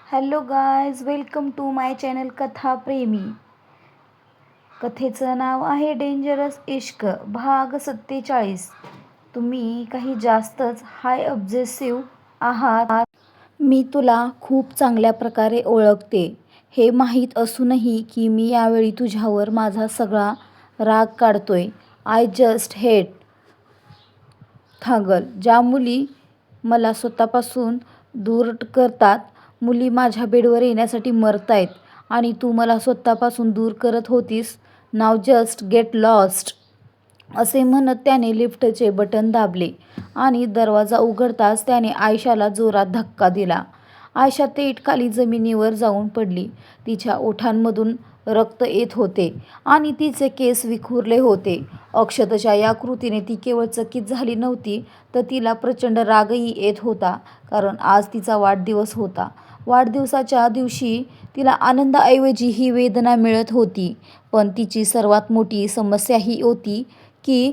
Hello guys, welcome to my channel Katha Premi. कथेचं नाव आहे dangerous इश्क भाग 47. तुम्ही काही जास्तच हाय ऑब्सेसिव्ह आहात. मी तुला खूप चांगल्या प्रकारे ओळखते हे माहीत असूनही की मी यावेळी तुझ्यावर माझा सगळा राग काढतोय. आय जस्ट हेट थांगल. ज्या मुली मला स्वतःपासून दूर करतात, मुली माझ्या बेडवर येण्यासाठी मरतायत आणि तू मला स्वतःपासून दूर करत होतीस. नाव जस्ट गेट लॉस्ट. असे म्हणत त्याने लिफ्टचे बटन दाबले आणि दरवाजा उघडताच त्याने आयशाला जोरात धक्का दिला. आयशा थेट खाली जमिनीवर जाऊन पडली. तिच्या ओठांमधून रक्त येत होते आणि तिचे केस विखुरले होते. अक्षतच्या या कृतीने ती केवळ चकित झाली नव्हती, तर तिला प्रचंड रागही येत होता, कारण आज तिचा वाढदिवस होता. वाढदिवसाच्या दिवशी तिला आनंदाऐवजी ही वेदना मिळत होती. पण तिची सर्वात मोठी समस्या ही होती की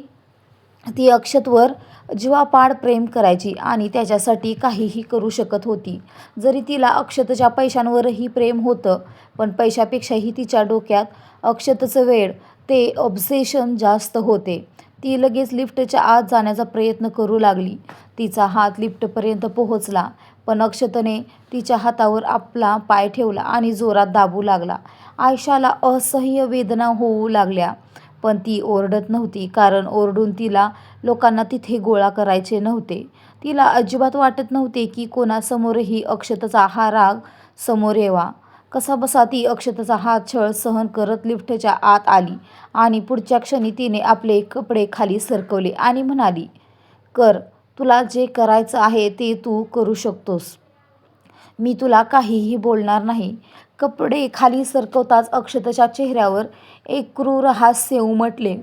ती अक्षतवर जीवापाड प्रेम करायची आणि त्याच्यासाठी काहीही करू शकत होती. जरी तिला अक्षतच्या पैशांवरही प्रेम होतं, पण पैशापेक्षाही तिच्या डोक्यात अक्षतचं वेड, ते ऑब्सेशन जास्त होते. ती लगेच लिफ्टच्या आत जाण्याचा प्रयत्न करू लागली. तिचा हात लिफ्टपर्यंत पोहोचला, पण अक्षतने तिच्या हातावर आपला पाय ठेवला आणि जोरात दाबू लागला. आयशाला असह्य वेदना होऊ लागल्या, पण ती ओरडत नव्हती, कारण ओरडून तिला लोकांना तिथे गोळा करायचे नव्हते. तिला अजिबात वाटत नव्हते की कोणासमोरही अक्षतचा हा राग समोर यावा. कसाबसा ती अक्षतचा हा छळ सहन करत लिफ्टच्या आत आली आणि पुढच्या क्षणी तिने आपले कपडे खाली सरकवले आणि म्हणाली, कर, तुला जे करायचं आहे ते तू करू शकतोस. मी तुला काहीही बोलणार नाही. कपडे खाली सरकवताच अक्षतच्या चेहऱ्यावर एक क्रूर हास्य उमटले.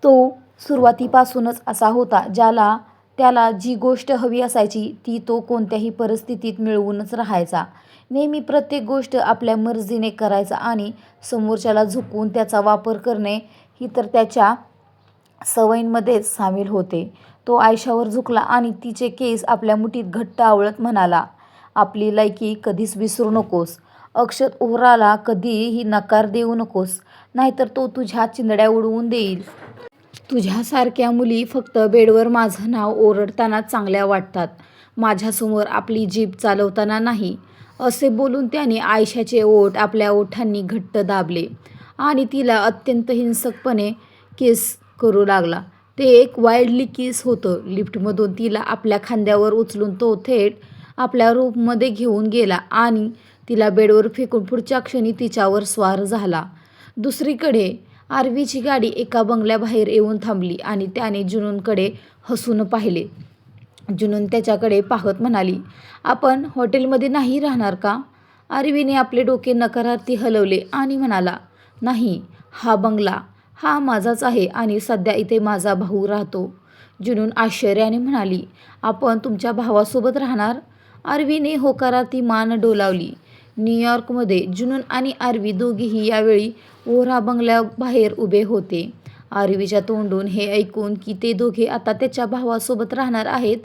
तो सुरुवातीपासूनच असा होता, ज्याला त्याला जी गोष्ट हवी असायची ती तो कोणत्याही परिस्थितीत मिळवूनच राहायचा. नेहमी प्रत्येक गोष्ट आपल्या मर्जीने करायचा आणि समोरच्याला झुकवून त्याचा वापर करणे ही तर त्याच्या सवयींमध्येच सामील होते. तो आयशावर झुकला आणि तिचे केस आपल्या मुठीत घट्ट आवळत म्हणाला, आपली लायकी कधीच विसरू नकोस. अक्षत ओहराला कधीही नकार देऊ नकोस, नाहीतर तो तुझ्या चिंधड्या उडवून देईल. तुझ्यासारख्या मुली फक्त बेडवर माझं नाव ओरडताना चांगल्या वाटतात, माझ्यासमोर आपली जीभ चालवताना नाही. असे बोलून त्याने आयशाचे ओठ आपल्या ओठांनी घट्ट दाबले आणि तिला अत्यंत हिंसकपणे किस करू लागला. ते एक वाईल्डली किस होतं. लिफ्टमधून तिला आपल्या खांद्यावर उचलून तो थेट आपल्या रूममध्ये घेऊन गेला आणि तिला बेडवर फेकून पुढच्या क्षणी तिच्यावर स्वार झाला. दुसरीकडे आरवीची गाडी एका बंगल्याबाहेर येऊन थांबली आणि त्याने जुनूनकडे हसून पाहिले. जुनून त्याच्याकडे पाहत म्हणाली, आपण हॉटेलमध्ये नाही राहणार का? आरवीने आपले डोके नकारार्थी हलवले आणि म्हणाला, नाही, हा बंगला हा माझाच आहे आणि सध्या इथे माझा भाऊ राहतो. जुनून आश्चर्याने म्हणाली, आपण तुमच्या भावासोबत राहणार? आरवीने होकारार्थी मान डोलावली. न्यूयॉर्कमध्ये जुनून आणि आरवी दोघेही यावेळी ओहरा बंगल्याबाहेर उभे होते. आरवीच्या तोंडून हे ऐकून की ते दोघे आता त्याच्या भावासोबत राहणार आहेत,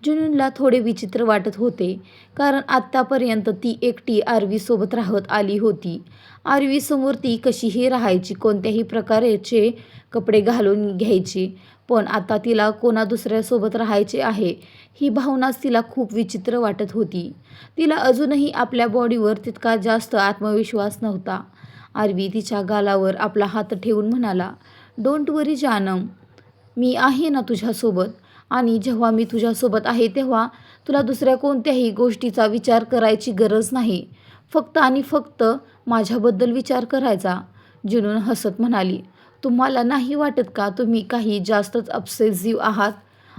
जुनूनला थोडे विचित्र वाटत होते, कारण आत्तापर्यंत ती एकटी आरवीसोबत राहत आली होती. आरवीसमोर ती कशीही राहायची, कोणत्याही प्रकारचे कपडे घालून घ्यायची, पण आता तिला कोणा दुसऱ्यासोबत राहायचे आहे ही भावनाच तिला खूप विचित्र वाटत होती. तिला अजूनही आपल्या बॉडीवर तितका जास्त आत्मविश्वास नव्हता. आरवी तिच्या गालावर आपला हात ठेवून म्हणाला, डोंट वरी जानम, मी आहे ना तुझ्यासोबत, आणि जेव्हा मी तुझ्यासोबत आहे तेव्हा तुला दुसऱ्या कोणत्याही गोष्टीचा विचार करायची गरज नाही, फक्त आणि फक्त माझ्याबद्दल विचार करायचा. जुनून हसत म्हणाली, तुम्हाला नाही वाटत का तुम्ही काही जास्तच ऑब्सेसिव्ह आहात?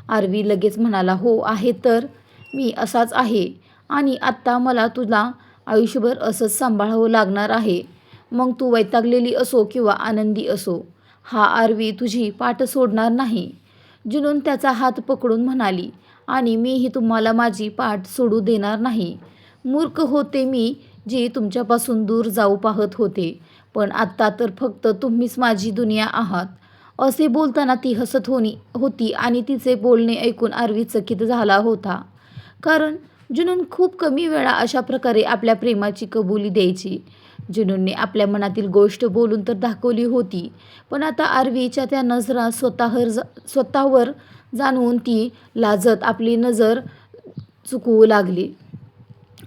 आरवी लगेच म्हणाला, हो आहे तर, मी असाच आहे आणि आत्ता मला तुला आयुष्यभर असंच सांभाळावं लागणार आहे, मग तू वैतागलेली असो किंवा आनंदी असो. हा आरवी तुझी पाठ सोडणार नाही. जुनून त्याचा हात पकडून म्हणाली, आणि मीही तुम्हाला माझी पाठ सोडू देणार नाही. मूर्ख होते मी जी तुमच्यापासून दूर जाऊ पाहत होते, पण आत्ता तर फक्त तुम्हीच माझी दुनिया आहात. असे बोलताना ती हसत होती आणि तिचे बोलणे ऐकून आरवी चकित झाला होता. कारण जुनून खूप कमी वेळा अशा प्रकारे आपल्या प्रेमाची कबुली द्यायची. जुनूनने आपल्या मनातील गोष्ट बोलून तर दाखवली होती, पण आता आरवीच्या त्या नजरा स्वतःवर जाणवून ती लाजत आपली नजर चुकवू लागली.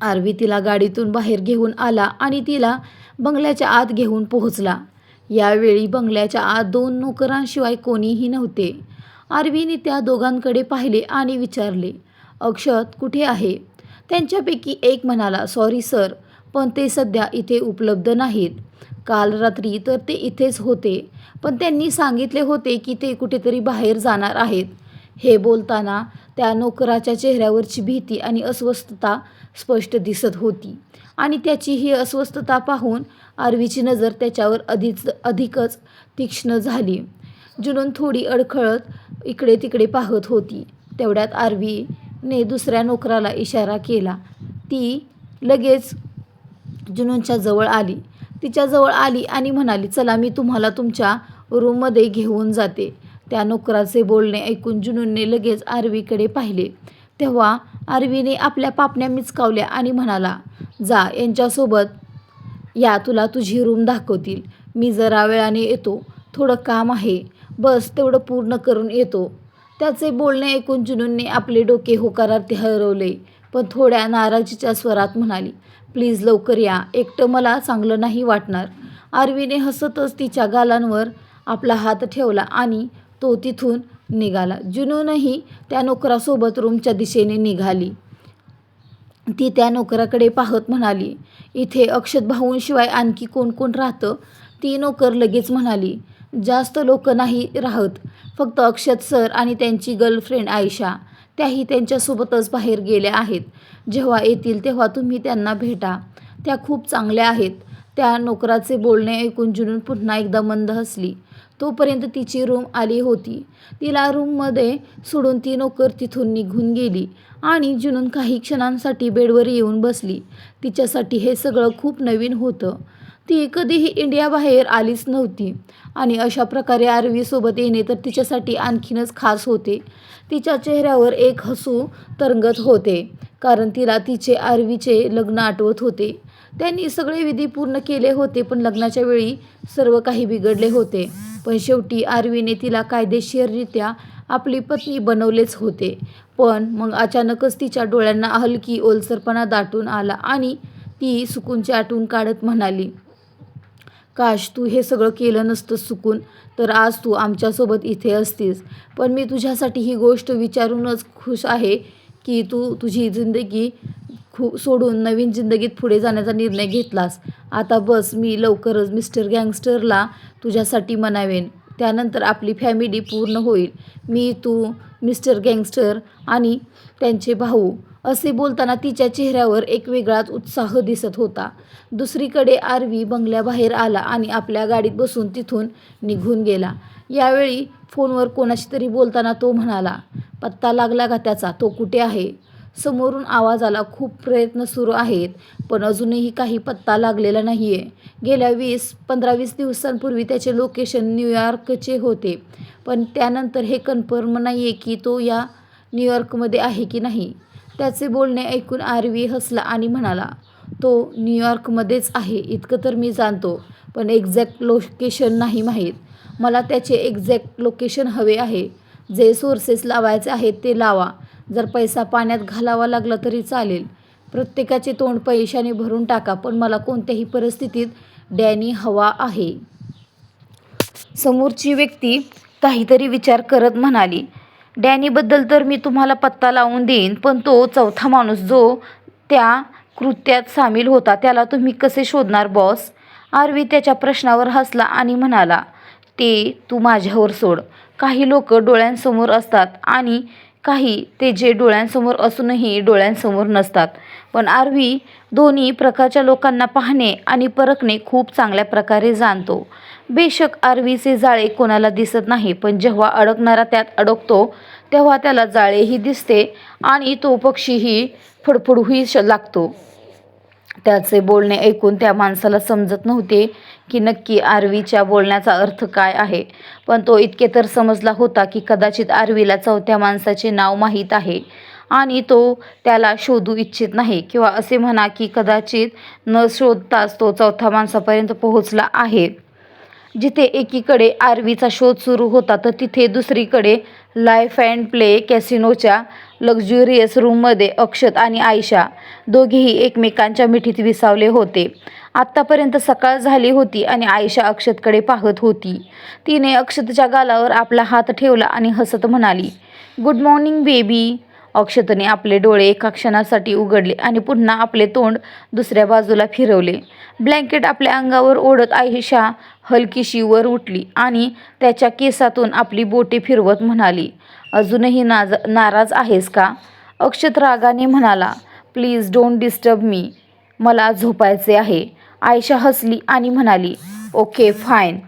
आरवी तिला गाडीतून बाहेर घेऊन आला आणि तिला बंगल्याच्या आत घेऊन पोहोचला. यावेळी बंगल्याच्या आत 2 नोकरांशिवाय कोणीही नव्हते. आरवीने त्या दोघांकडे पाहिले आणि विचारले, अक्षत कुठे आहे? त्यांच्यापैकी एक म्हणाला, सॉरी सर, पण ते सध्या इथे उपलब्ध नाहीत. काल रात्री तर ते इथेच होते, पण त्यांनी सांगितले होते की ते कुठेतरी बाहेर जाणार आहेत. हे बोलताना त्या नोकराच्या चेहऱ्यावरची भीती आणि अस्वस्थता स्पष्ट दिसत होती आणि त्याची ही अस्वस्थता पाहून आरवीची नजर त्याच्यावर अधिकच तीक्ष्ण झाली. जुनून थोडी अडखळत इकडे तिकडे पाहत होती. तेवढ्यात आरवीने दुसऱ्या नोकराला इशारा केला. ती लगेच जुनूनच्या जवळ आली. तिच्याजवळ आली आणि म्हणाली, चला मी तुम्हाला तुमच्या रूममध्ये घेऊन जाते. त्या नोकराचे बोलणे ऐकून जुनूनने लगेच आरवीकडे पाहिले. तेव्हा आरवीने आपल्या पापण्या मिचकावल्या आणि म्हणाला, जा यांच्यासोबत या, तुला तुझी रूम दाखवतील. मी जरा वेळाने येतो, थोडं काम आहे, बस तेवढं पूर्ण करून येतो. त्याचे बोलणे ऐकून जुनूनने आपले डोके होकारार्थी हलवले, पण थोड्या नाराजीच्या स्वरात म्हणाली, प्लीज लवकर या, एकटं मला चांगलं नाही वाटणार. आरवीने हसतच तिच्या गालांवर आपला हात ठेवला आणि तो तिथून निघाला. जुनूनही त्या नोकरासोबत रूमच्या दिशेने निघाली. ती त्या नोकराकडे पाहत म्हणाली, इथे अक्षत भाऊंशिवाय आणखी कोण कोण राहतं? ती नोकर लगेच म्हणाली, जास्त लोक नाही राहत, फक्त अक्षत सर आणि त्यांची गर्लफ्रेंड आयशा. त्याही त्यांच्यासोबतच बाहेर गेल्या आहेत. जेव्हा येतील तेव्हा तुम्ही त्यांना भेटा, त्या खूप चांगल्या आहेत. त्या नोकराचे बोलणे ऐकून जुनून पुन्हा एकदा मंद हसली. तोपर्यंत तिची रूम आली होती. तिला रूममध्ये सोडून ती नोकर तिथून निघून गेली आणि जुनून काही क्षणांसाठी बेडवर येऊन बसली. तिच्यासाठी हे सगळं खूप नवीन होतं. ती कधीही इंडियाबाहेर आलीच नव्हती आणि अशा प्रकारे आरवीसोबत येणे तर तिच्यासाठी आणखीनच खास होते. तिच्या चेहऱ्यावर एक हसू तरंगत होते, कारण तिला तिचे आरवीचे लग्न आठवत होते. त्यांनी सगळे विधी पूर्ण केले होते, पण लग्नाच्या वेळी सर्व काही बिघडले होते. पण शेवटी आरवीने तिला कायदेशीररित्या आपली पत्नी बनवलेच होते. पण मग अचानकच तिच्या डोळ्यांना हलकी ओलसरपणा दाटून आला आणि ती सुकूनची आठवण काढत म्हणाली, काश तू हे सगळं केलं नसतंस सुकून, तर आज तू आमच्यासोबत इथे असतीस. पण मी तुझ्यासाठी ही गोष्ट विचारूनच खुश आहे की तू तुझी जिंदगी सोडून नवीन जिंदगीत पुढे जाण्याचा निर्णय घेतलास. आता बस, मी लवकरच मिस्टर गँगस्टरला तुझ्यासाठी मनावेन. त्यानंतर आपली फॅमिली पूर्ण होईल. मी, तू, मिस्टर गँगस्टर आणि त्यांचे भाऊ. असे बोलताना तिच्या चेहऱ्यावर एक वेगळाच उत्साह दिसत होता. दुसरीकडे आरवी बंगल्याबाहेर आला आणि आपल्या गाडीत बसून तिथून निघून गेला. यावेळी फोनवर कोणाशी तरी बोलताना तो म्हणाला, पत्ता लागला का त्याचा? तो कुठे आहे? समोरून आवाज आला, खूप प्रयत्न सुरू आहेत, पण अजूनही काही पत्ता लागलेला नाहीये. गेल्या 15-20 दिवसांपूर्वी त्याचे लोकेशन न्यूयॉर्कचे होते, पण त्यानंतर हे कन्फर्म नाहीये की तो या न्यूयॉर्कमध्ये आहे की नाही. त्याचे बोलणे ऐकून आरवी हसला आणि म्हणाला, तो न्यूयॉर्कमध्येच आहे इतकं तर मी जाणतो, पण एक्झॅक्ट लोकेशन नाही माहीत. मला त्याचे एक्झॅक्ट लोकेशन हवे आहे. जे सोर्सेस लावायचे आहेत ते लावा. जर पैसा पाण्यात घालावा लागला तरी चालेल. प्रत्येकाचे तोंड पैशाने भरून टाका, पण मला कोणत्याही परिस्थितीत डॅनी हवा आहे. समोरची व्यक्ती काहीतरी विचार करत म्हणाली, डॅनीबद्दल तर मी तुम्हाला पत्ता लावून देईन, पण तो चौथा माणूस जो त्या कृत्यात सामील होता त्याला तुम्ही कसे शोधणार बॉस? आरवी त्याच्या प्रश्नावर हसला आणि म्हणाला, ते तू माझ्यावर सोड. काही लोक डोळ्यांसमोर असतात आणि काही ते जे डोळ्यांसमोर असूनही डोळ्यांसमोर नसतात. पण आरवी दोन्ही प्रकारच्या लोकांना पाहणे आणि परखणे खूप चांगल्या प्रकारे जाणतो. बेशक आरवीचे जाळे कोणाला दिसत नाही, पण जेव्हा अडकणारा त्यात अडकतो तेव्हा त्याला जाळेही दिसते आणि तो पक्षीही फडफडूही लागतो. त्याचे बोलणे ऐकून त्या माणसाला समजत नव्हते की नक्की आरवीच्या बोलण्याचा अर्थ काय आहे, पण तो इतके तर समजला होता की कदाचित आरवीला चौथ्या माणसाचे नाव माहीत आहे आणि तो त्याला शोधू इच्छित नाही, किंवा असे म्हणा की कदाचित न शोधताच तो चौथ्या माणसापर्यंत पोहोचला आहे. जिथे एकीकडे आरवीचा शोध सुरू होता तर तिथे दुसरीकडे लाईफ अँड प्ले कॅसिनोच्या लक्झुरियस रूममध्ये अक्षत आणि आयशा दोघेही एकमेकांच्या मिठीत विसावले होते. आत्तापर्यंत सकाळ झाली होती आणि आयशा अक्षतकडे पाहत होती. तिने अक्षतच्या गालावर आपला हात ठेवला आणि हसत म्हणाली, "गुड मॉर्निंग बेबी." अक्षतने आपले डोळे एका क्षणासाठी उघडले आणि पुन्हा आपले तोंड दुसऱ्या बाजूला फिरवले. ब्लँकेट आपल्या अंगावर ओढत आयशा हलकीशी वर उठली आणि त्याच्या केसातून आपली बोटे फिरवत म्हणाली, "अजूनही नाराज आहेस का?" अक्षत रागाने म्हणाला, "प्लीज डोंट डिस्टर्ब मी. मला झोपायचे आहे." आयशा हसली आणि म्हणाली, "ओके फाईन,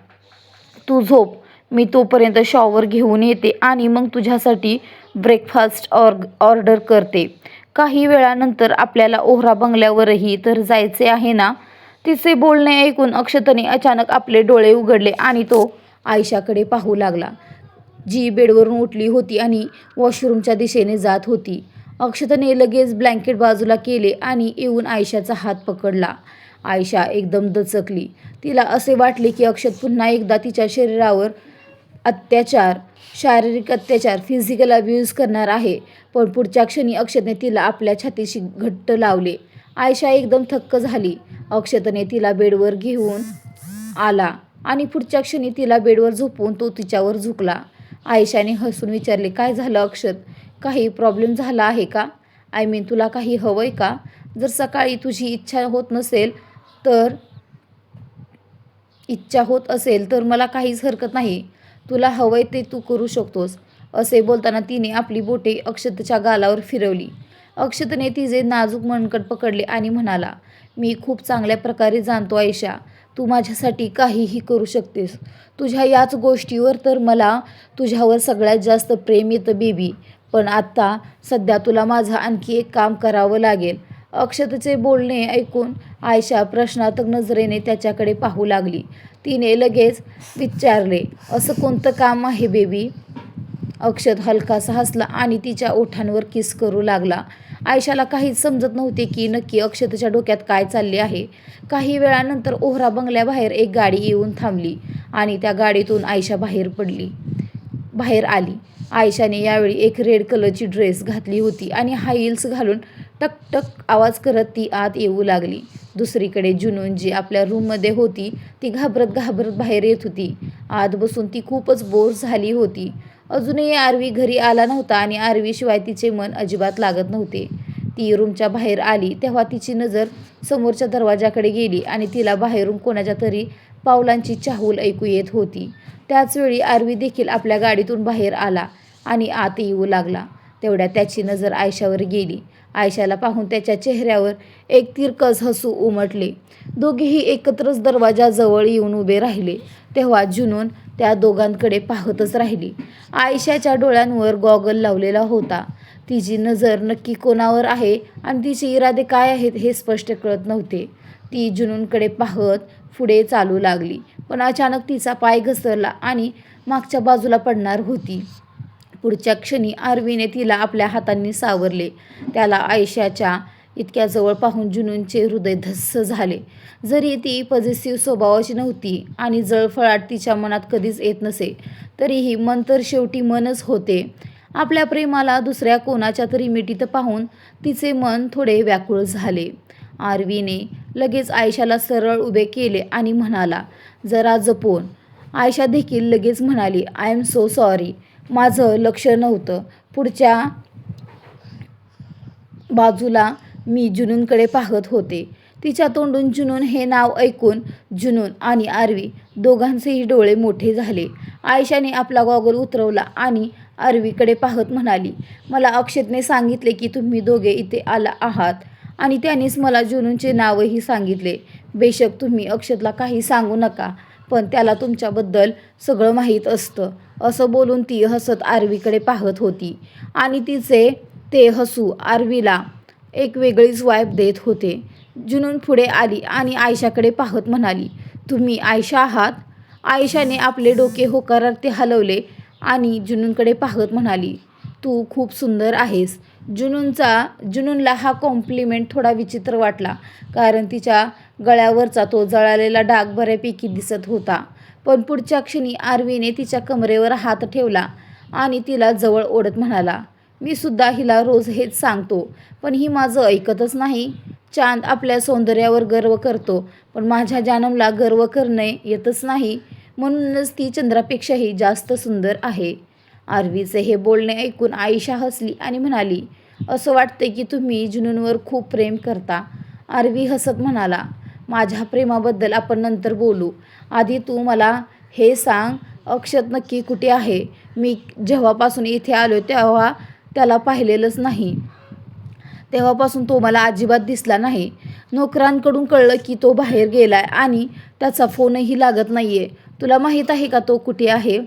तू झोप. मी तोपर्यंत शॉवर घेऊन येते आणि मग तुझ्यासाठी ब्रेकफास्ट ऑर्डर करते. काही वेळानंतर आपल्याला ओहरा बंगल्यावरही तर जायचे आहे ना?" तिचे बोलणे ऐकून अक्षतने अचानक आपले डोळे उघडले आणि तो आयशाकडे पाहू लागला, जी बेडवरून उठली होती आणि वॉशरूमच्या दिशेने जात होती. अक्षतने लगेच ब्लँकेट बाजूला केले आणि येऊन आयशाचा हात पकडला. आयशा एकदम दचकली. तिला असे वाटले की अक्षत पुन्हा एकदा तिच्या शरीरावर शारीरिक अत्याचार, फिजिकल अब्यूज करणार आहे. पण पुढच्या क्षणी अक्षतने तिला आपल्या छातीशी घट्ट लावले. आयशा एकदम थक्क झाली. अक्षतने तिला बेडवर घेऊन आला आणि पुढच्या क्षणी तिला बेडवर झोपवून तो तिच्यावर झुकला. आयशाने हसून विचारले, "काय झालं अक्षत? काही प्रॉब्लेम झाला आहे का? आय मीन, तुला काही हवंय का? जर सकाळी तुझी इच्छा होत असेल तर मला काहीच हरकत नाही. तुला हवंय ते तू करू शकतोस." असे बोलताना तिने आपली बोटे अक्षतच्या गालावर फिरवली. अक्षतने तिचे नाजूक मनगट पकडले आणि म्हणाला, "मी खूप चांगल्या प्रकारे जाणतो आयशा, तू माझ्यासाठी काहीही करू शकतेस. तुझ्या याच गोष्टीवर तर मला तुझ्यावर सगळ्यात जास्त प्रेम येतं बेबी. पण आत्ता सध्या तुला माझं आणखी एक काम करावं लागेल." अक्षतचे बोलणे ऐकून आयशा प्रश्नार्थक नजरेने त्याच्याकडे पाहू लागली. तिने लगेच विचारले, "असं कोणतं काम आहे बेबी?" अक्षत हलकासा हसला आणि तिच्या ओठांवर किस करू लागला. आयशाला काहीच समजत नव्हते की नक्की अक्षतच्या डोक्यात काय चालले आहे. काही वेळानंतर ओहरा बंगल्याबाहेर एक गाडी येऊन थांबली आणि त्या गाडीतून आयशा बाहेर आली. आयशाने यावेळी एक रेड कलरची ड्रेस घातली होती आणि हाय हिल्स घालून टक-टक आवाज करत ती आत येऊ लागली. दुसरीकडे जुनून, जी आपल्या रूममध्ये होती, ती घाबरत बाहेर येत होती. आत बसून ती खूपच बोर झाली होती. अजूनही आरवी घरी आला नव्हता आणि आरवीशिवाय तिचे मन अजिबात लागत नव्हते. ती रूमच्या बाहेर आली तेव्हा तिची नजर समोरच्या दरवाजाकडे गेली आणि तिला बाहेरून कोणाच्या तरी पावलांची चाहूल ऐकू येत होती. त्याचवेळी आरवी देखील आपल्या गाडीतून बाहेर आला आणि आत येऊ लागला. तेवढ्यात त्याची नजर आयशावर गेली. आयशाला पाहून त्याच्या चेहऱ्यावर एक तिरकस हसू उमटले. दोघेही एकत्रच दरवाजाजवळ येऊन उभे राहिले. तेव्हा जुनून त्या दोघांकडे पाहतच राहिली. आयशाच्या डोळ्यांवर गॉगल लावलेला होता. तिची नजर नक्की कोणावर आहे आणि तिचे इरादे काय आहेत हे स्पष्ट कळत नव्हते. ती जुनूनकडे पाहत पुढे चालू लागली, पण अचानक तिचा पाय घसरला आणि मागच्या बाजूला पडणार होती. पुढच्या क्षणी आरवीने तिला आपल्या हातांनी सावरले. त्याला आयशाच्या इतक्या जवळ पाहून जुनूनचे हृदय धस्स झाले. जरी ती पॉझिटिव्ह स्वभावाची नव्हती आणि जळफळाट तिच्या मनात कधीच येत नसे, तरीही मन तर शेवटी मनच होते. आपल्या प्रेमाला दुसऱ्या कोणाच्या तरी मिठीत पाहून तिचे मन थोडे व्याकुळ झाले. आरवीने लगेच आयशाला सरळ उभे केले आणि म्हणाला, "जरा जपून." आयशा देखील लगेच म्हणाली, "आय एम सो सॉरी. माझं लक्ष नव्हतं." पुढच्या बाजूला मी जुनूनकडे पाहत होते. तिच्या तोंडून जुनून हे नाव ऐकून जुनून आणि आरवी दोघांचेही डोळे मोठे झाले. आयशाने आपला गॉगल उतरवला आणि आरवीकडे पाहत म्हणाली, "मला अक्षतने सांगितले की तुम्ही दोघे इथे आला आहात आणि त्यानेच मला जुनूनचे नावही सांगितले. बेशक तुम्ही अक्षतला काही सांगू नका, पण त्याला तुमच्याबद्दल सगळं माहीत असतं." असं बोलून ती हसत आरवीकडे पाहत होती आणि तिचे ते हसू आरवीला एक वेगळीच वाईब देत होते. जुनून पुढे आली आणि आयशाकडे पाहत म्हणाली, तुम्ही आयशा आहात? आयशाने आपले डोके होकारार्थी हलवले आणि जुनूनकडे पाहत म्हणाली, तू खूप सुंदर आहेस. जुनूनला हा कॉम्प्लिमेंट थोडा विचित्र वाटला, कारण तिच्या गळ्यावरचा तो जळालेला डाग बऱ्यापैकी दिसत होता. पण पुढच्या क्षणी आरवीने तिच्या कमरेवर हात ठेवला आणि तिला जवळ ओढत म्हणाला, मी सुद्धा हिला रोज हेच सांगतो, पण ही माझं ऐकतच नाही. चांद आपल्या सौंदर्यावर गर्व करतो, पण माझ्या जानमला गर्व करणे येतच नाही, म्हणूनच ती चंद्रापेक्षाही जास्त सुंदर आहे. आरवीचे हे बोलणे ऐकून आयशा हसली आणि म्हणाली, असं वाटते की तुम्ही जुनूनवर खूप प्रेम करता. आरवी हसत म्हणाला, माझ्या प्रेमाबद्दल आपण नंतर बोलू. आधी तू मला हे सांग, अक्षत नक्की कुठे आहे? मी जेव्हापासून इथे आलो तेव्हा त्याला पाहिलेलंच नाही. तेव्हापासून तो मला अजिबात दिसला नाही. नोकरांकडून कळलं की तो बाहेर गेलाय आणि त्याचा फोनही लागत नाहीये. तुला माहीत आहे का तो कुठे आहे?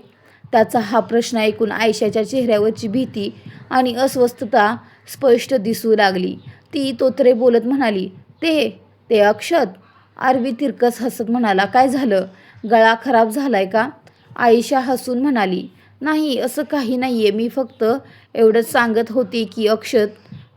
त्याचा हा प्रश्न ऐकून आयशाच्या चेहऱ्यावरची भीती आणि अस्वस्थता स्पष्ट दिसू लागली. ती तोत्रे बोलत म्हणाली, ते अक्षत? आरवी तिरकस हसत म्हणाला, काय झालं? गळा खराब झालाय का? आयशा हसून म्हणाली, नाही, असं काही नाहीये. मी फक्त एवढंच सांगत होते की अक्षत.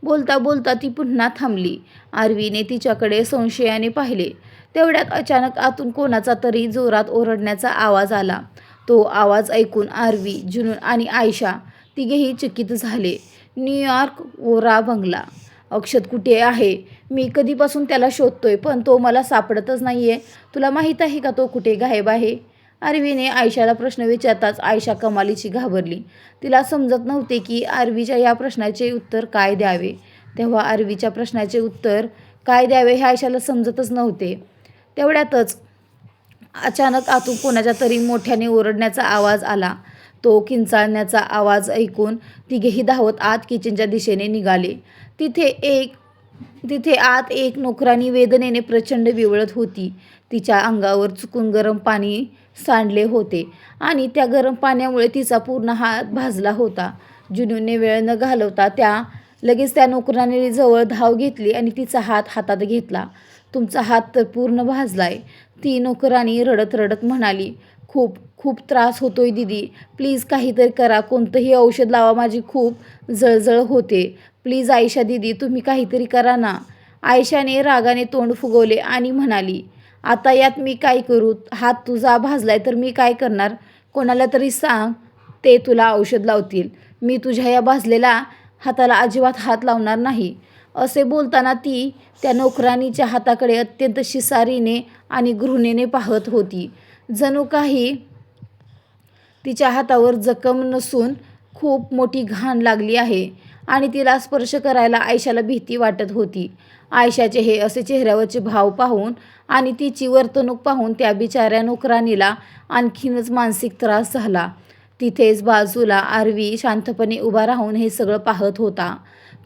बोलता बोलता ती पुन्हा थांबली. आरवीने तिच्याकडे संशयाने पाहिले. तेवढ्यात अचानक आतून कोणाचा तरी जोरात ओरडण्याचा आवाज आला. तो आवाज ऐकून आरवी, जुनून आणि आयशा तिघेही चकित झाले. न्यूयॉर्क ओरा बंगला. अक्षत कुठे आहे? मी कधीपासून त्याला शोधतोय, पण तो मला सापडतच नाहीये. तुला माहीत आहे का तो कुठे गायब आहे? आरवीने आयशाला प्रश्न विचारताच आयशा कमालीची घाबरली. तिला समजत नव्हते की आरवीच्या या प्रश्नाचे उत्तर काय द्यावे. तेव्हा आरवीच्या प्रश्नाचे उत्तर काय द्यावे हे आयशाला समजतच नव्हते. तेवढ्यातच अचानक आतून कोणाच्या तरी मोठ्याने ओरडण्याचा आवाज आला. तो किंचाळण्याचा आवाज ऐकून तिघेही धावत आत किचनच्या दिशेने निघाले. तिथे आत एक नोकरानी वेदनेने प्रचंड विवळत होती. तिच्या अंगावर चुकून गरम पाणी सांडले होते आणि त्या गरम पाण्यामुळे तिचा पूर्ण हात भाजला होता. जुनूनने वेळ न घालवता लगेच त्या नोकरानी जवळ धाव घेतली आणि तिचा हात हातात घेतला. तुमचा हात तर पूर्ण भाजलाय, ती नोकरानी रडत रडत म्हणाली. खूप खूप त्रास होतोय दीदी, प्लीज काहीतरी करा. कोणतंही औषध लावा, माझी खूप जळजळ होते. प्लीज आयशा दीदी, तुम्ही काहीतरी करा ना. आयशाने रागाने तोंड फुगवले आणि म्हणाली, आता यात मी काय करू? हात तुझा भाजलाय तर मी काय करणार? कोणाला तरी सांग, ते तुला औषध लावतील. मी तुझ्या या भाजलेल्या हाताला अजिबात हात लावणार नाही. असे बोलताना ती त्या नोकरानीच्या हाताकडे अत्यंत शिसारीने आणि घृणेने पाहत होती. जणू काही तिच्या हातावर जखम नसून खूप मोठी घाण लागली आहे आणि तिला स्पर्श करायला आयशाला भीती वाटत होती. आयशाचे हे असे चेहऱ्यावरचे भाव पाहून आणि तिची वर्तणूक पाहून त्या बिचाऱ्या नोकरानीला आणखीनच मानसिक त्रास झाला. तिथेच बाजूला आरवी शांतपणे उभा राहून हे सगळं पाहत होता.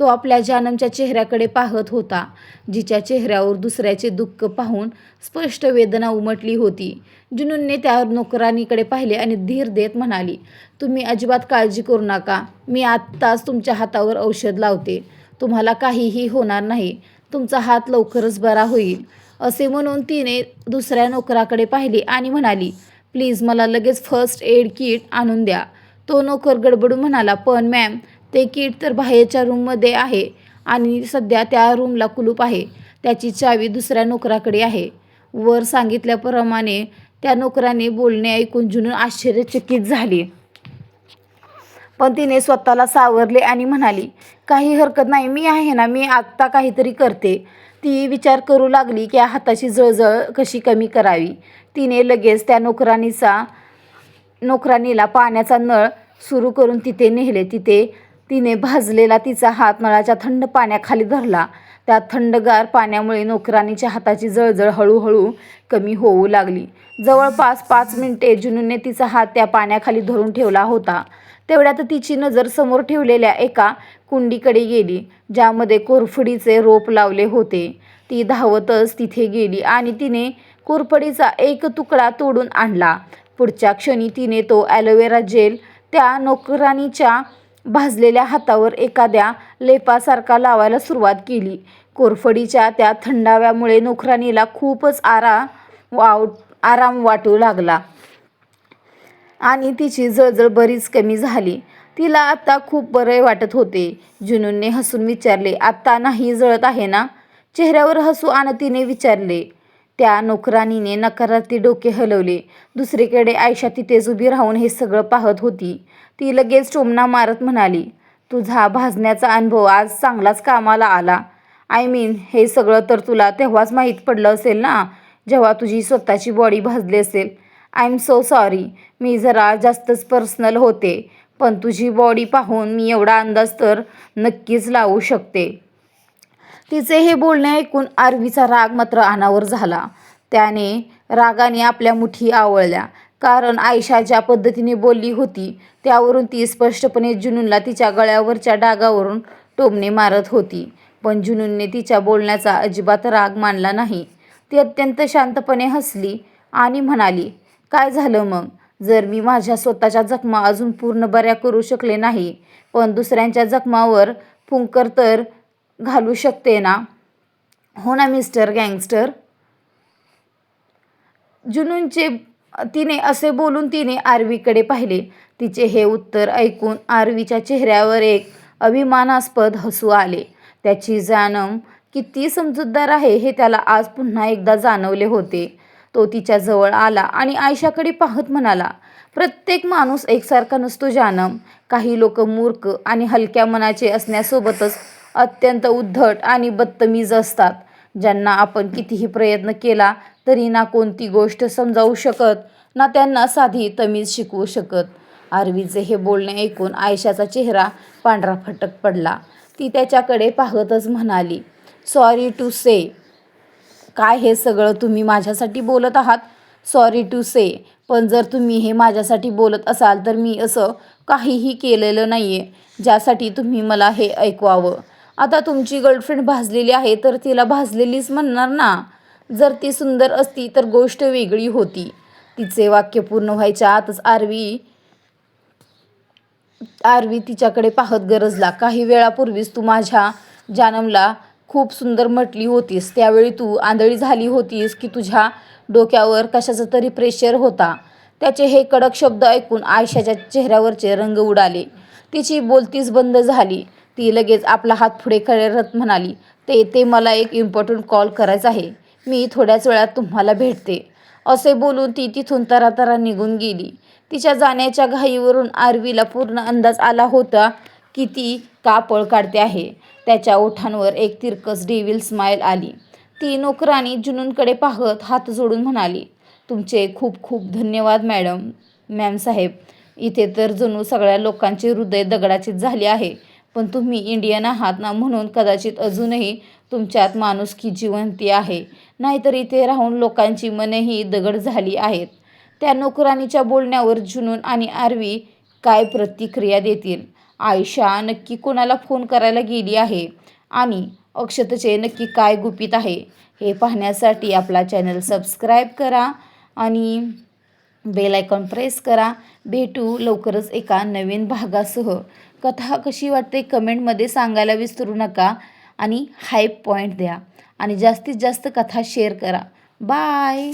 तो आपल्या जानमच्या चेहऱ्याकडे पाहत होता, जिच्या चेहऱ्यावर दुसऱ्याचे दुःख पाहून स्पष्ट वेदना उमटली होती. जुनूनने त्या नोकरानीकडे पाहिले आणि धीर देत म्हणाली, तुम्ही अजिबात काळजी करू नका. मी आत्ताच तुमच्या हातावर औषध लावते. तुम्हाला काहीही होणार नाही. तुमचा हात लवकरच बरा होईल. असे म्हणून तिने दुसऱ्या नोकराकडे पाहिले आणि म्हणाली, प्लीज मला लगेच फर्स्ट एड किट आणून द्या. तो नोकर गडबडून म्हणाला, पण मॅम, ते किट तर बाहेरच्या रूममध्ये आहे आणि सध्या त्या रूमला कुलूप आहे. त्याची चावी दुसऱ्या नोकराकडे आहे. वर सांगितल्याप्रमाणे त्या नोकराने बोलणे ऐकून जुनून आश्चर्यचकित झाली. पण तिने स्वतःला सावरले आणि म्हणाली, काही हरकत नाही, मी आहे ना, मी आत्ता काहीतरी करते. ती विचार करू लागली की हाताची जळजळ कशी कमी करावी. तिने लगेच त्या नोकरानीला पाण्याचा नळ सुरू करून तिथे नेले. तिने भाजलेला तिचा हात नळाच्या थंड पाण्याखाली धरला. त्या थंडगार पाण्यामुळे नोकरानीच्या हाताची जळजळ हळूहळू कमी होऊ लागली. जवळपास 5 मिनिटे जुनूनने तिचा हात त्या पाण्याखाली धरून ठेवला होता. तेवढ्यात तिची नजर समोर ठेवलेल्या एका कुंडीकडे गेली, ज्यामध्ये कोरफडीचे रोप लावले होते. ती धावतच तिथे गेली आणि तिने कोरफडीचा एक तुकडा तोडून आणला. पुढच्या क्षणी तिने तो ॲलोवेरा जेल त्या नोकरानीच्या भाजलेल्या हातावर एखाद्या लेपासारखा लावायला सुरुवात केली. कोरफडीच्या त्या थंडाव्यामुळे नोकराणीला खूपच आराम वाटू लागला आणि तिची जळजळ बरीच कमी झाली. तिला आता खूप बरे वाटत होते. जुनूनने हसून विचारले, "आत्ता नाही जळत आहे ना?" चेहऱ्यावर हसू आणत तिने विचारले. त्या नोकराणीने नकारार्थी डोके हलवले. दुसरीकडे आयशा तिथेच उभी राहून हे सगळं पाहत होती. ती लगेच टोमणा मारत म्हणाली, "तुझा भाजण्याचा अनुभव आज चांगलाच कामाला आला. हे सगळं तर तुला तेव्हाच माहीत पडलं असेल ना, जेव्हा तुझी स्वतःची बॉडी भाजली असेल. सो सॉरी, मी जरा जास्तच पर्सनल होते, पण तुझी बॉडी पाहून मी एवढा अंदाज तर नक्कीच लावू शकते." तिचे हे बोलणे ऐकून आरवीचा राग मात्र अनावर झाला. त्याने रागाने आपल्या मुठी आवळल्या. कारण आयशा ज्या पद्धतीने बोलली होती त्यावरून ती स्पष्टपणे जुनूनला तिच्या गळ्यावरच्या डागावरून टोमणे मारत होती. पण जुनूनने तिच्या बोलण्याचा अजिबात राग मानला नाही. ती अत्यंत शांतपणे हसली आणि म्हणाली, "काय झालं मग? जर मी माझ्या स्वतःच्या जखमा अजून पूर्ण बऱ्या करू शकले नाही, पण दुसऱ्यांच्या जखमावर फुंकर तर घालू शकते ना, हो ना मिस्टर गँगस्टर?" तिने असे बोलून तिने आरवीकडे पाहिले. तिचे हे उत्तर ऐकून आरवीच्या चेहऱ्यावर एक अभिमानास्पद हसू आले. त्याची जानम किती समजूतदार आहे हे त्याला आज पुन्हा एकदा जाणवले होते. तो तिच्या जवळ आला आणि आयशाकडे पाहत म्हणाला, "प्रत्येक माणूस एकसारखा नसतो जानम. काही लोक मूर्ख आणि हलक्या मनाचे असण्यासोबतच अत्यंत उद्धट आणि बदतमीज असतात, ज्यांना आपण कितीही प्रयत्न केला तरी ना कोणती गोष्ट समजावू शकत ना त्यांना साधी तमीज शिकवू शकत." आरवीचे हे बोलणे ऐकून आयशाचा चेहरा पांढराफटक पडला. ती त्याच्याकडे पाहतच म्हणाली, "सॉरी टू से." "काय हे सगळं तुम्ही माझ्यासाठी बोलत आहात?" "सॉरी टू से, पण जर तुम्ही हे माझ्यासाठी बोलत असाल तर मी असं काहीही केलेलं नाहीये ज्यासाठी तुम्ही मला हे ऐकवावं. आता तुमची गर्लफ्रेंड भाजलेली आहे तर तिला भाजलेलीच म्हणणार ना. जर ती सुंदर असती तर गोष्ट वेगळी होती." तिचे वाक्य पूर्ण व्हायच्या आतच आरवी तिच्याकडे पाहत गरजला, "काही वेळापूर्वीच तू माझ्या जानमला खूप सुंदर म्हटली होतीस. त्यावेळी तू आंधळी झाली होतीस की तुझ्या डोक्यावर कशाचा तरी प्रेशर होता?" त्याचे हे कडक शब्द ऐकून आयशाच्या चेहऱ्यावरचे रंग उडाले. तिची बोलतीच बंद झाली. ती लगेच आपला हात पुढे करत म्हणाली, ते मला एक इम्पॉर्टंट कॉल करायचा आहे. मी थोड्याच वेळात तुम्हाला भेटते." असे बोलून ती तिथून तरातरा निघून गेली. तिच्या जाण्याच्या घाईवरून आरवीला पूर्ण अंदाज आला होता की ती का पळ काढते आहे. त्याच्या ओठांवर एक तिरकस डेव्हिल स्माईल आली. ती नोकराणी जुनूनकडे पाहत हात जोडून म्हणाली, "तुमचे खूप खूप धन्यवाद मॅम साहेब. इथे तर जणू सगळ्या लोकांचे हृदय दगडाचीच झाले आहे. पण तुम्ही इंडियन आहात ना, म्हणून कदाचित अजूनही तुमच्यात माणुसकी जिवंती आहे. नाहीतर इथे राहून लोकांची मनेही दगड झाली आहेत." त्या नोकराणीच्या बोलण्यावर जुनून आणि आरवी काय प्रतिक्रिया देतील? आयशा नक्की कोणाला फोन करायला गेली आहे आणि अक्षतचे नक्की काय गुपित आहे हे पाहण्यासाठी आपला चॅनल सबस्क्राईब करा आणि बेल आयकॉन प्रेस करा. भेटू लवकरच एका नवीन भागासह. कथा कशी वाटते कमेंटमध्ये सांगायला विसरू नका आणि हाईप पॉईंट द्या आणि जास्तीत जास्त कथा शेअर करा. बाय.